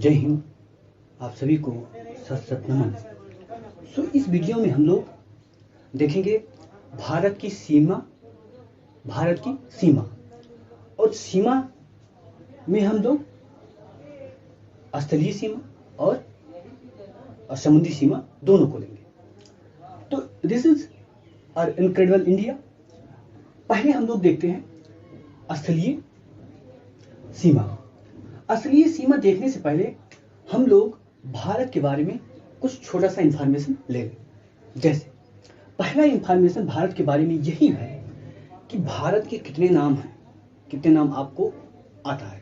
जय हिंद, आप सभी को सत सत नमन। इस वीडियो में हम लोग देखेंगे भारत की सीमा और सीमा में हम लोग स्थलीय सीमा और समुद्री सीमा दोनों को लेंगे। तो this is our incredible India. पहले हम लोग देखते हैं स्थलीय सीमा। स्थलीय सीमा देखने से पहले हम लोग भारत के बारे में कुछ छोटा सा इंफॉर्मेशन ले लें। जैसे पहला इंफॉर्मेशन भारत के बारे में यही है कि भारत के कितने नाम हैं, कितने नाम आपको आता है।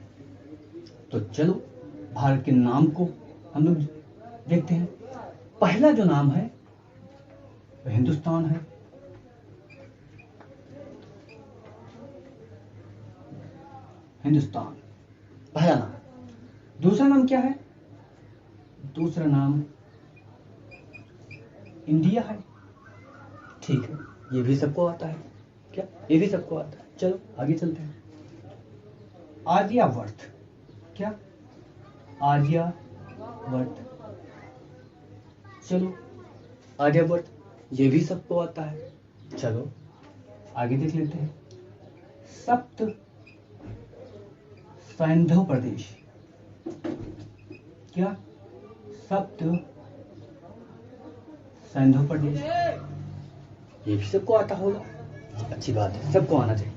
तो चलो भारत के नाम को हम लोग देखते हैं। पहला जो नाम है वह हिंदुस्तान है। हिंदुस्तान पहला नाम। दूसरा नाम क्या है? दूसरा नाम इंडिया है। ठीक है, ये भी सबको आता है क्या? ये भी सबको आता है। चलो आगे चलते हैं। आर्यवर्त। क्या? आर्यवर्त। चलो आर्यवर्त, ये भी सबको आता है। चलो आगे देख लेते हैं। सप्त सैंधव प्रदेश। क्या? सप्त सैंधव प्रदेश, ये भी सबको आता होगा। अच्छी बात है, सबको आना चाहिए।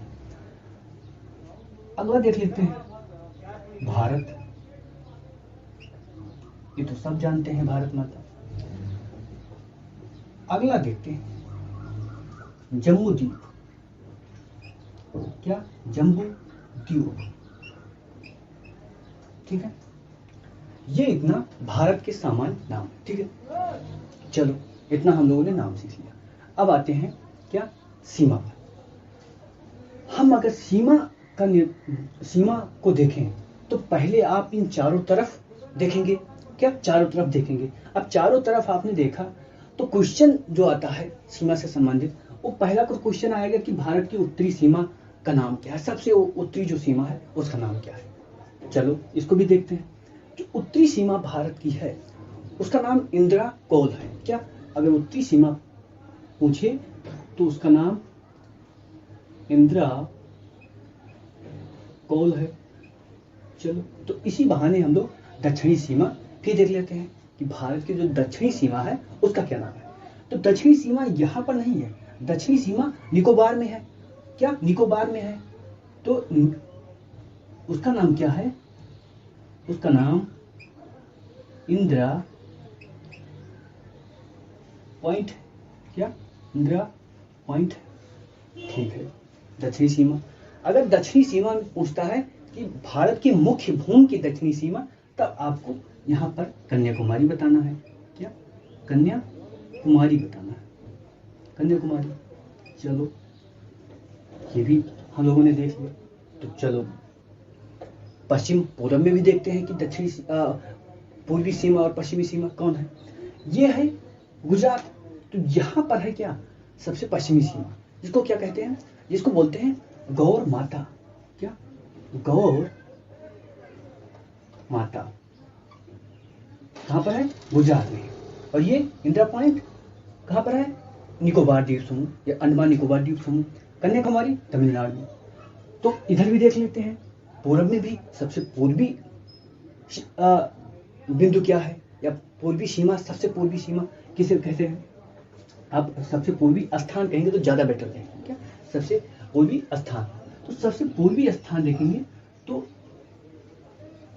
अगला देख लेते हैं भारत। ये तो सब जानते हैं, भारत माता। अगला देखते हैं जम्बू द्वीप। क्या? जम्बू द्वीप। ठीक है, ये इतना भारत के सामान्य नाम है। ठीक है, चलो इतना हम लोगों ने नाम सीख लिया। अब आते हैं क्या? सीमा पर। हम अगर सीमा को देखें तो पहले आप इन चारों तरफ देखेंगे। क्या? चारों तरफ देखेंगे। अब चारों तरफ आपने देखा तो क्वेश्चन जो आता है सीमा से संबंधित, वो पहला कुछ क्वेश्चन आएगा कि भारत की उत्तरी सीमा का नाम क्या है। सबसे उत्तरी जो सीमा है उसका नाम क्या है। चलो इसको भी देखते हैं। जो उत्तरी सीमा भारत की है उसका नाम इंदिरा कौल है। क्या? अगर उत्तरी सीमा पूछे तो उसका नाम इंदिरा कौल है। चलो तो इसी बहाने हम लोग दक्षिणी सीमा फिर देख लेते हैं कि भारत की जो दक्षिणी सीमा है उसका क्या नाम है। तो दक्षिणी सीमा यहाँ पर नहीं है, दक्षिणी सीमा निकोबार में है। क्या? निकोबार में है। तो उसका नाम क्या है? उसका नाम इंदिरा पॉइंट। क्या? इंदिरा पॉइंट। ठीक है, दक्षिणी सीमा। अगर दक्षिणी सीमा में पूछता है कि भारत की मुख्य भूमि की दक्षिणी सीमा, तब आपको यहाँ पर कन्याकुमारी बताना है। क्या? कन्याकुमारी बताना है। कन्याकुमारी। चलो ये भी हम लोगों ने देख लिया। तो चलो पश्चिम पूर्व में भी देखते हैं कि दक्षिणी पूर्वी सीमा और पश्चिमी सीमा कौन है। ये है गुजरात। तो यहाँ पर है क्या? सबसे पश्चिमी सीमा, जिसको क्या कहते हैं? जिसको बोलते हैं गौर माता। क्या? गौर माता कहाँ पर है? गुजरात में। और ये इंदिरा पॉइंट कहाँ पर है? निकोबार द्वीप समूह या अंडमान निकोबार द्वीप समूह। कन्याकुमारी तमिलनाडु में। तो इधर भी देख लेते हैं। पूर्व में भी सबसे पूर्वी बिंदु क्या है, या पूर्वी सीमा, सबसे पूर्वी सीमा किसे कहते हैं? आप सबसे पूर्वी स्थान कहेंगे तो ज्यादा बेटर कहेंगे। क्या? सबसे पूर्वी स्थान। तो सबसे पूर्वी स्थान देखेंगे तो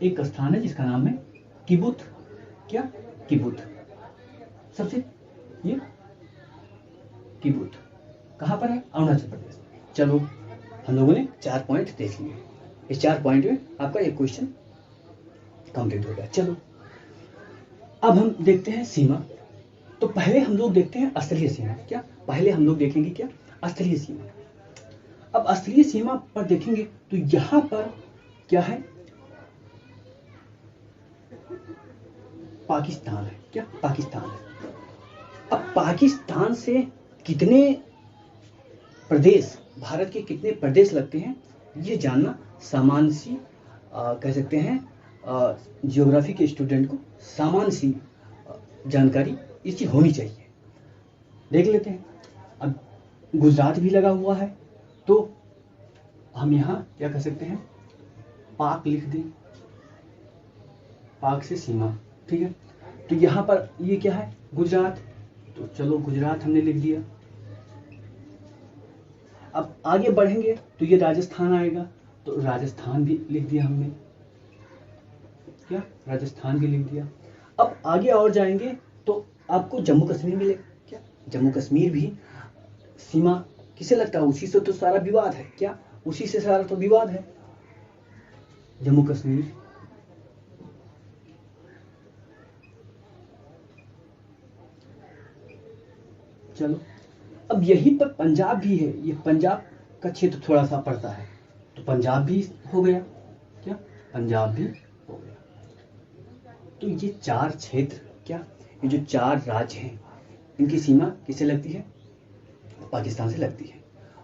एक स्थान है जिसका नाम है किबुथ। क्या? किबुथ। सबसे ये किबुथ कहाँ पर है? अरुणाचल प्रदेश। चलो हम लोगों ने 4 पॉइंट देख लिए। इस 4 पॉइंट में आपका एक क्वेश्चन कंप्लीट हो गया। चलो अब हम देखते हैं सीमा। तो पहले हम लोग देखते हैं स्थलीय सीमा। क्या? पहले हम लोग देखेंगे क्या? स्थलीय सीमा। अब स्थलीय सीमा पर देखेंगे तो यहां पर क्या है? पाकिस्तान है। क्या? पाकिस्तान है। अब पाकिस्तान से कितने प्रदेश, भारत के कितने प्रदेश लगते हैं, ये जानना सामान्य सी कह सकते हैं जियोग्राफी के स्टूडेंट को सामान्य सी जानकारी इस चीज होनी चाहिए। देख लेते हैं। अब गुजरात भी लगा हुआ है तो हम यहाँ क्या कर सकते हैं, पाक लिख दें, पाक से सीमा, ठीक है। तो यहाँ पर ये क्या है, गुजरात, तो चलो गुजरात हमने लिख दिया। अब आगे बढ़ेंगे तो ये राजस्थान आएगा, तो राजस्थान भी लिख दिया हमने, क्या, राजस्थान भी लिख दिया। अब आगे और जाएंगे तो आपको जम्मू कश्मीर मिलेगा, क्या, जम्मू कश्मीर भी सीमा किसे लगता है, उसी से तो सारा विवाद है, क्या, उसी से सारा तो विवाद है, जम्मू कश्मीर। चलो अब यहीं पर पंजाब भी है, ये पंजाब का क्षेत्र थोड़ा सा पड़ता है, तो पंजाब भी हो गया, क्या, पंजाब भी हो गया। तो ये चार क्षेत्र, क्या, ये जो चार राज्य हैं, इनकी सीमा किससे लगती है, पाकिस्तान से लगती है।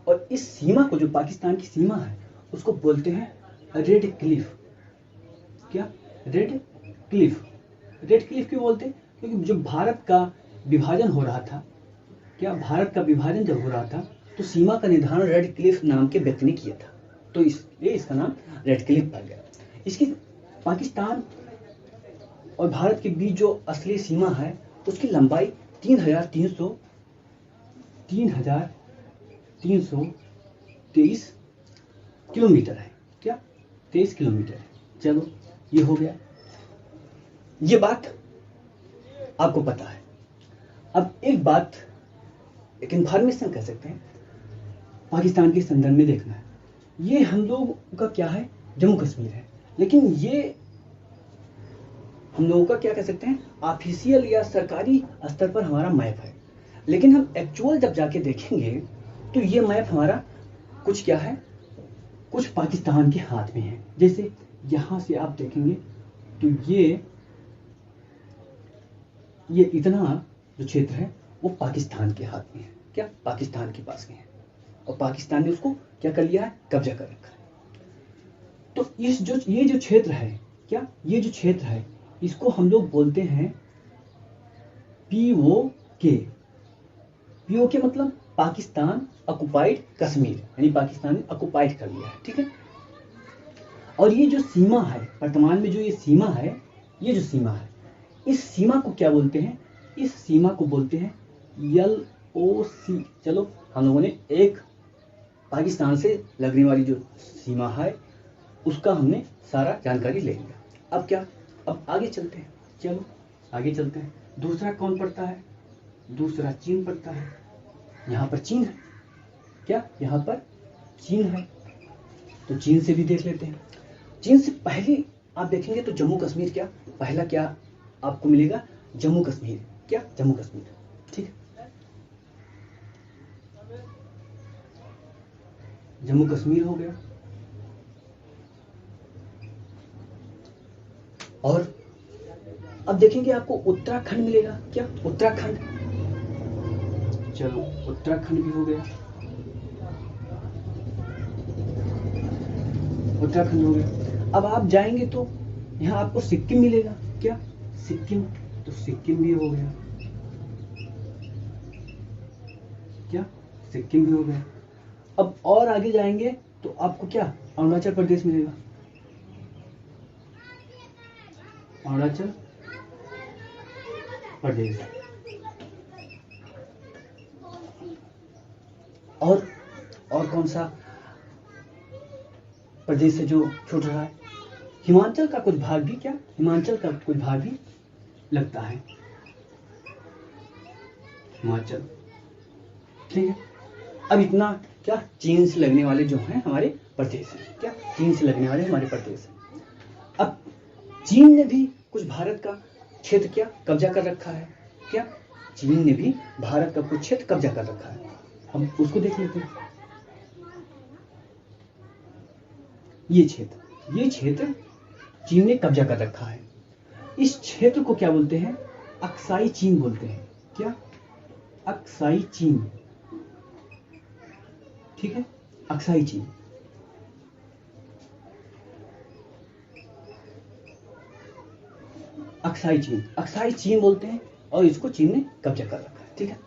और इस सीमा को, जो पाकिस्तान की सीमा है, उसको बोलते हैं रेड क्लिफ, क्या, रेड क्लिफ। रेड क्लिफ क्यों बोलते हैं, क्योंकि जो भारत का विभाजन हो रहा था, क्या, भारत का विभाजन जब हो रहा था तो सीमा का निर्धारण रेड क्लिफ नाम के व्यक्ति ने किया था, तो इसलिए इसका नाम रेड क्लिफ पड़ गया। इसकी पाकिस्तान और भारत के बीच जो असली सीमा है उसकी लंबाई 3,323 किलोमीटर है, क्या, 23 किलोमीटर है। चलो ये हो गया, ये बात आपको पता है। अब एक बात, एक इन्फॉर्मेशन कह सकते हैं, पाकिस्तान के संदर्भ में देखना है, ये हम लोग का क्या है, जम्मू कश्मीर है, लेकिन ये हम लोगों का क्या कह सकते हैं, ऑफिशियल या सरकारी स्तर पर हमारा मैप है। लेकिन हम एक्चुअल जब जाके देखेंगे तो ये मैप हमारा कुछ क्या है, कुछ पाकिस्तान के हाथ में है। जैसे यहां से आप देखेंगे तो ये इतना जो क्षेत्र है वो पाकिस्तान के हाथ में है, क्या, पाकिस्तान के पास में है, और पाकिस्तान ने उसको क्या कर लिया है, कब्जा कर रखा है। तो ये जो क्षेत्र है, क्या, ये जो क्षेत्र है, इसको हम लोग बोलते हैं POK। POK मतलब पाकिस्तान ऑक्युपाइड कश्मीर, यानी पाकिस्तान ने ऑक्युपाइड कर लिया है, ठीक है। और ये जो सीमा है, वर्तमान में जो ये सीमा है, ये जो सीमा है, इस सीमा को क्या बोलते हैं, इस सीमा को बोलते हैं LOC। चलो हम लोगों ने एक पाकिस्तान से लगने वाली जो सीमा है उसका हमने सारा जानकारी ले लिया। अब क्या, अब आगे चलते हैं, चलो आगे चलते हैं। दूसरा कौन पड़ता है, दूसरा चीन पड़ता है। यहाँ पर चीन है, क्या, यहाँ पर चीन है, तो चीन से भी देख लेते हैं। चीन से पहले आप देखेंगे तो जम्मू कश्मीर, क्या, पहला क्या आपको मिलेगा, जम्मू कश्मीर, क्या, जम्मू कश्मीर, ठीक है, जम्मू कश्मीर हो गया। और अब देखेंगे आपको उत्तराखंड मिलेगा, क्या, उत्तराखंड, चलो उत्तराखंड भी हो गया, उत्तराखंड हो गया। अब आप जाएंगे तो यहाँ आपको सिक्किम मिलेगा, क्या, सिक्किम, तो सिक्किम भी हो गया, क्या, सिक्किम भी हो गया। अब और आगे जाएंगे तो आपको क्या, अरुणाचल प्रदेश मिलेगा, अरुणाचल प्रदेश। और कौन सा प्रदेश है जो छूट रहा है, हिमाचल का कुछ भाग भी, क्या, हिमाचल का कुछ भाग भी लगता है, हिमाचल, ठीक है। अब इतना क्या, चीन से लगने वाले जो हैं हमारे प्रदेश हैं, क्या, चीन से लगने वाले हमारे प्रदेश हैं। अब चीन ने भी कुछ भारत का क्षेत्र क्या कब्जा कर रखा है, क्या, चीन ने भी भारत का कुछ क्षेत्र कब्जा कर रखा है, हम उसको देख लेते हैं। ये क्षेत्र चीन ने कब्जा कर रखा है। इस क्षेत्र को क्या बोलते हैं, अक्साई चीन बोलते हैं, क्या, अक्साई चीन, ठीक है, अक्साई चीन। अक्साई चीन, अक्साई चीन बोलते हैं, और इसको चीन ने कब्जा कर रखा है। ठीक है,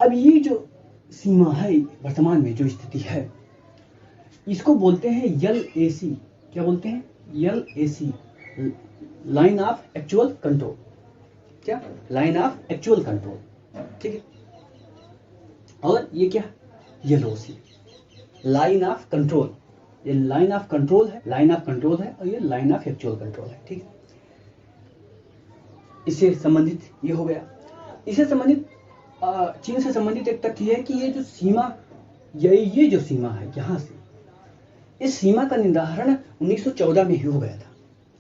अब ये जो सीमा है वर्तमान में जो स्थिति है, इसको बोलते हैं LAC। क्या बोलते हैं? LAC, line of actual control. क्या? Line of actual control. ठीक है, और ये क्या? LOC, line of control. ये लाइन ऑफ कंट्रोल है, लाइन ऑफ कंट्रोल है, और ये लाइन ऑफ एक्चुअल कंट्रोल है। ठीक है, इससे संबंधित ये हो गया। इससे संबंधित चीन से संबंधित एक तथ्य है कि ये जो सीमा, ये जो सीमा है यहाँ से, इस सीमा का निर्धारण 1914 में ही हो गया था।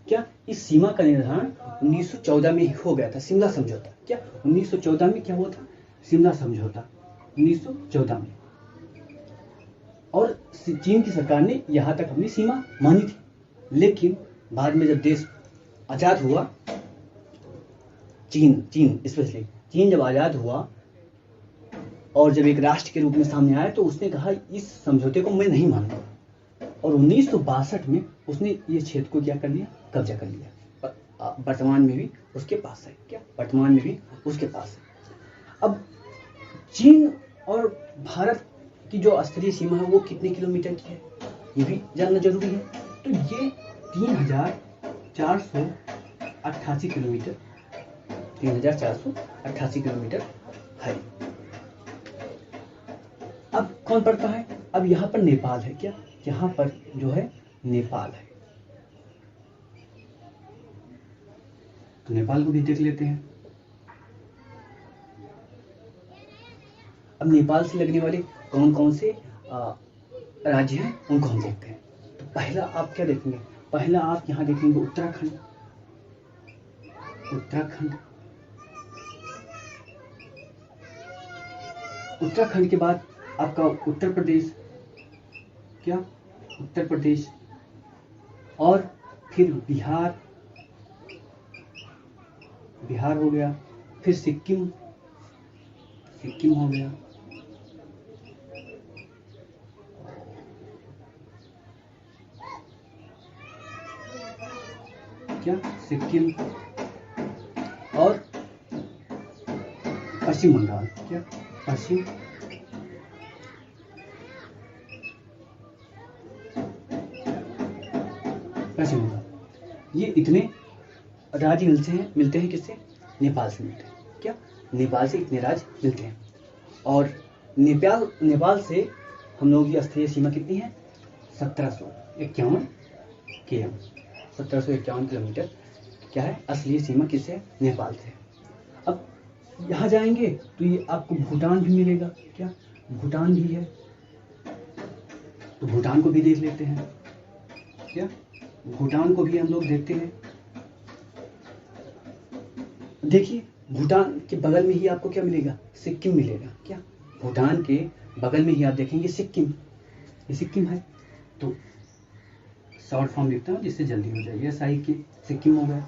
क्या? इस सीमा का निर्धारण 1914 में ही हो गया था, शिमला समझौता। क्या? 1914 में क्या हुआ था? शिमला समझौता 1914 में। और चीन की सरकार ने यहाँ तक अपनी सीमा मानी थी, लेकिन बाद में जब देश आजाद हुआ, चीन स्पेशली चीन जब आजाद हुआ और जब एक राष्ट्र के रूप में सामने आया, तो उसने कहा इस समझौते को मैं नहीं मानूंगा, और 1962 में उसने ये क्षेत्र को क्या कर लिया? कब्जा कर लिया। वर्तमान में भी उसके पास है। क्या? वर्तमान में भी उसके पास है। अब चीन और भारत की जो स्तरीय सीमा है वो कितने किलोमीटर की है, ये भी जानना जरूरी है। तो ये 3488 किलोमीटर, 3488 किलोमीटर है। अब कौन पड़ता है? अब यहाँ पर नेपाल है। क्या? यहाँ पर जो है नेपाल है, तो नेपाल को भी देख लेते हैं। अब नेपाल से लगने वाले कौन कौन से राज्य हैं उनको हम देखते हैं। तो पहला आप क्या देखेंगे? पहला आप यहाँ देखेंगे उत्तराखंड। उत्तराखंड के बाद आपका उत्तर प्रदेश। क्या? उत्तर प्रदेश, और फिर बिहार हो गया, फिर सिक्किम हो गया, क्या? सिक्किम, और पश्चिम बंगाल। क्या? पश्चिम बंगाल। ये इतने राज्य मिलते हैं किससे? नेपाल से मिलते हैं। क्या? नेपाल से इतने राज्य मिलते हैं। और नेपाल से हम लोगों की स्तरीय सीमा कितनी है? 1751 km, 1751 किलोमीटर क्या है? असली सीमा किससे? नेपाल से। अब यहाँ जाएंगे तो ये आपको भूटान भी मिलेगा। क्या? भूटान भी है, तो भूटान को भी देख लेते हैं। क्या? भूटान को भी हम लोग देखते हैं। देखिए, भूटान के बगल में ही आपको क्या मिलेगा? सिक्किम मिलेगा। क्या? भूटान के बगल में ही आप देखेंगे सिक्किम, ये सिक्किम है। तो शॉर्ट फॉर्म लिखता हूँ जिससे जल्दी हो जाएगी। SI के सिक्किम हो गया।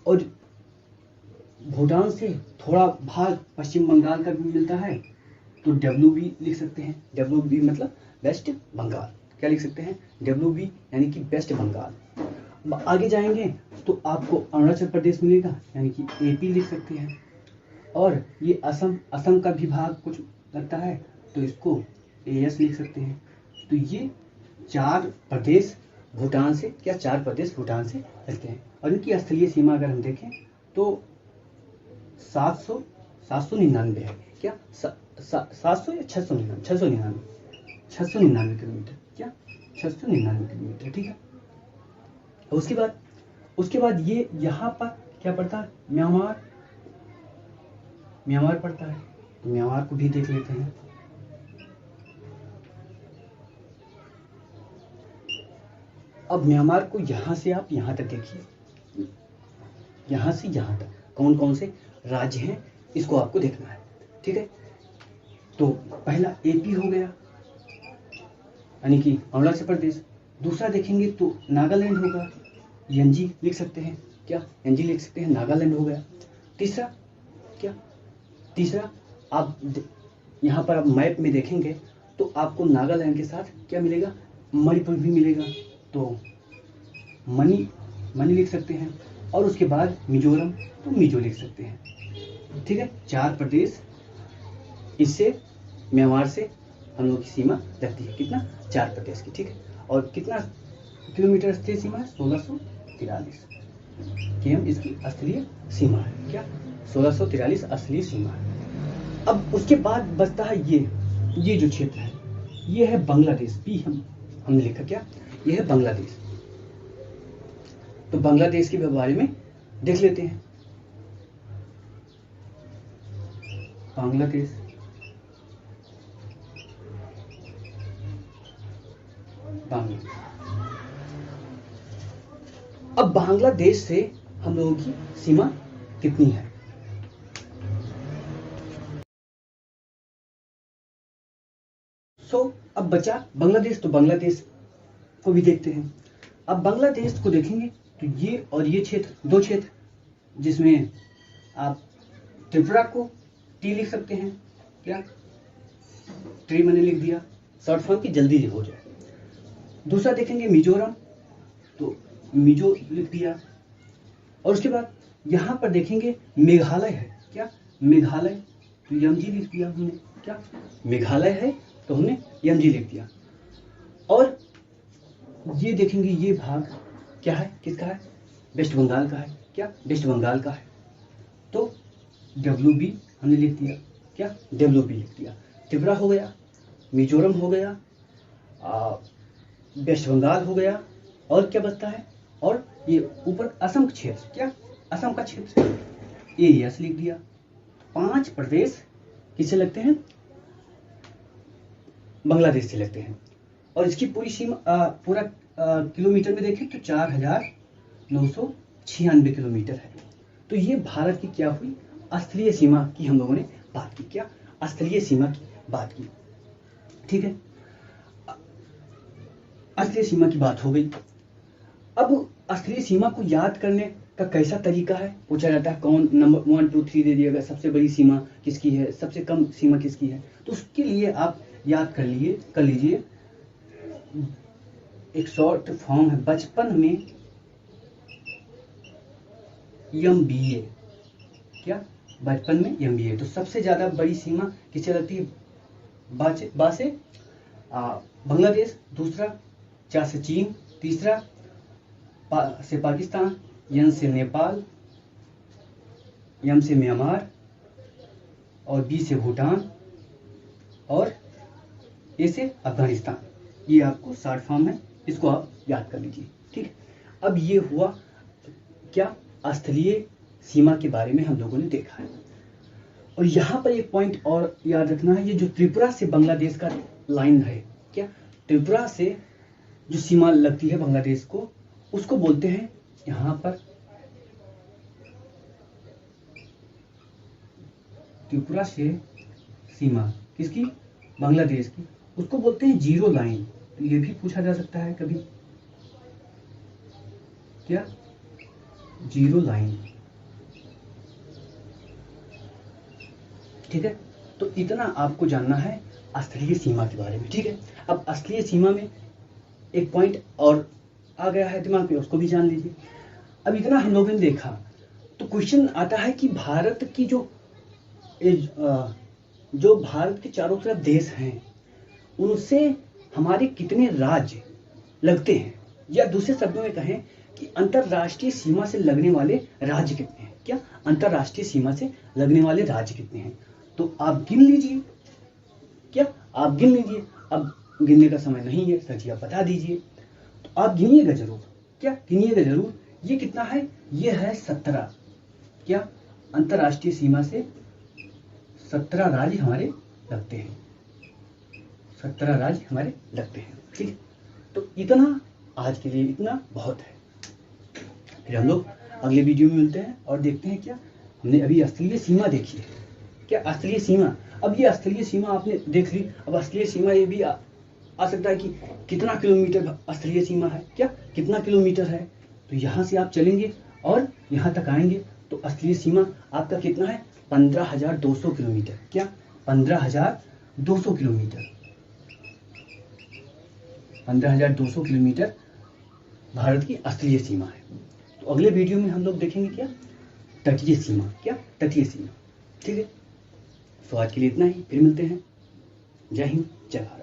और भूटान से थोड़ा भाग पश्चिम बंगाल का भी मिलता है, तो WB लिख सकते हैं। WB मतलब वेस्ट बंगाल। क्या लिख सकते हैं? WB यानी कि वेस्ट बंगाल। आगे जाएंगे तो आपको अरुणाचल प्रदेश मिलेगा, यानी कि AP लिख सकते हैं। और ये असम का भी भाग कुछ लगता है, तो इसको AS लिख सकते हैं। तो ये 4 प्रदेश भूटान से लगते हैं। और इनकी स्थलीय सीमा अगर हम देखें तो 799 है। क्या? 700 या 699 किलोमीटर। क्या? 699 किलोमीटर। ठीक है। उसके बाद ये यहाँ पर क्या पड़ता है? म्यांमार पड़ता है, तो म्यांमार को भी देख लेते हैं। अब म्यांमार को यहाँ से आप यहाँ तक देखिए, यहाँ से यहाँ तक कौन कौन से राज्य हैं इसको आपको देखना है। ठीक है, तो पहला AP हो गया, यानी कि अरुणाचल प्रदेश। दूसरा देखेंगे तो नागालैंड होगा, NG लिख सकते हैं। क्या? NG लिख सकते हैं, नागालैंड हो गया। तीसरा आप यहाँ पर आप मैप में देखेंगे तो आपको नागालैंड के साथ क्या मिलेगा? मणिपुर भी मिलेगा। तो मणि लिख सकते हैं, और उसके बाद मिजोरम तो मिजो लिख सकते हैं। ठीक है, 4 प्रदेश, इससे म्यांमार से हम लोग की सीमा लगती है, कितना, 4 प्रदेश की। ठीक है, और कितना किलोमीटर स्थलीय सीमा है, 1643 km इसकी स्थलीय सीमा है। क्या, 1643 स्थलीय सीमा है। अब उसके बाद बचता है ये जो क्षेत्र है, ये है बांग्लादेश। भी हमने लिखा क्या, ये है बांग्लादेश। तो बांग्लादेश के बारे में देख लेते हैं। बांग्लादेश, अब बांग्लादेश से हम लोगों की सीमा कितनी है। अब बचा बांग्लादेश, तो बांग्लादेश को भी देखते हैं। अब बांग्लादेश को देखेंगे तो ये और ये क्षेत्र, 2 क्षेत्र, जिसमें आप त्रिपुरा को टी लिख सकते हैं। क्या, ट्री मैंने लिख दिया, शॉर्ट फॉर्म की जल्दी हो जाए। दूसरा देखेंगे मिजोरम, तो मिजो लिख दिया। और उसके बाद यहाँ पर देखेंगे मेघालय है। क्या, मेघालय, तो यमजी लिख दिया हमने। क्या, मेघालय है तो हमने यमजी लिख दिया। और ये देखेंगे ये भाग क्या है, किसका है, वेस्ट बंगाल का है। क्या, वेस्ट बंगाल का है, तो WB हमने लिख दिया। क्या, WB लिख दिया। त्रिपुरा हो गया, मिजोरम हो गया, वेस्ट बंगाल हो गया, और क्या बचता है, और ये ऊपर असम का क्षेत्र। क्या, असम का क्षेत्र, एरियास लिख दिया। 5 प्रदेश किससे लगते हैं, बांग्लादेश से लगते हैं। और इसकी पूरी सीमा पूरा किलोमीटर में देखें तो 4996 किलोमीटर है। तो ये भारत की क्या हुई, स्थलीय सीमा की हम लोगों ने बात की। क्या, स्थलीय सीमा की बात की। ठीक है, स्थलीय सीमा की बात हो गई। अब स्थलीय सीमा को याद करने का कैसा तरीका है, पूछा जाता है कौन नंबर 1 2 3 दे दिएगा, सबसे बड़ी सीमा किसकी है, सबसे कम सीमा किसकी है। तो उसके लिए आप याद कर लीजिए एक शॉर्ट फॉर्म है, बचपन में MBA। क्या, बचपन में MBA। तो सबसे ज्यादा बड़ी सीमा किससे लगती है, बा से बांग्लादेश, दूसरा चा से चीन, तीसरा से पाकिस्तान, यन से नेपाल, यम से म्यांमार, और बी से भूटान, और ए से अफगानिस्तान। ये आपको शॉर्ट फॉर्म है, इसको आप याद कर लीजिए। ठीक है, अब ये हुआ क्या, स्थलीय सीमा के बारे में हम लोगों ने देखा है। और यहाँ पर एक पॉइंट और याद रखना है, ये जो त्रिपुरा से बांग्लादेश का लाइन है, क्या, त्रिपुरा से जो सीमा लगती है बांग्लादेश को, उसको बोलते हैं यहाँ पर, त्रिपुरा से सीमा किसकी, बांग्लादेश की, उसको बोलते हैं जीरो लाइन। तो ये भी पूछा जा सकता है कभी, क्या, जीरो लाइन। ठीक है, तो इतना आपको जानना है स्थलीय सीमा के बारे में। ठीक है, अब स्थलीय सीमा में एक पॉइंट और आ गया है दिमाग में, उसको भी जान लीजिए। अब इतना हम लोगों ने देखा, तो क्वेश्चन आता है कि भारत की जो भारत के चारों तरफ देश हैं, उनसे हमारे कितने राज्य लगते हैं, या दूसरे शब्दों में कहें कि अंतरराष्ट्रीय सीमा से लगने वाले राज्य कितने हैं। क्या, अंतरराष्ट्रीय सीमा से लगने वाले राज्य कितने हैं, तो आप गिन लीजिए। क्या, आप गिन लीजिए। अब गिनने का समय नहीं है, सर जी आप बता दीजिए, तो आप गिनिएगा जरूर। क्या, गिनिएगा जरूर। ये कितना है, ये है 17। क्या, अंतरराष्ट्रीय सीमा से 17 राज्य हमारे लगते हैं, 17 राज्य हमारे लगते हैं। ठीक है, तो इतना आज के लिए इतना बहुत है। फिर हम लोग अगले वीडियो में मिलते हैं और देखते हैं क्या हमने अभी स्थलीय सीमा देखी है। क्या, स्थलीय सीमा, अब ये स्थलीय सीमा आपने देख ली, अब स्थलीय सीमा ये भी आ सकता है कि कितना किलोमीटर स्थलीय सीमा है। क्या, कितना किलोमीटर है, तो यहाँ से आप चलेंगे और यहाँ तक आएंगे, तो स्थलीय सीमा आपका कितना है, 15,200 किलोमीटर। क्या, 15,200 किलोमीटर, 15,200 किलोमीटर भारत की स्थलीय सीमा है। तो अगले वीडियो में हम लोग देखेंगे क्या, तटीय सीमा, क्या तटीय सीमा। ठीक है, तो आज के लिए इतना ही, फिर मिलते हैं। जय हिंद, जय भारत।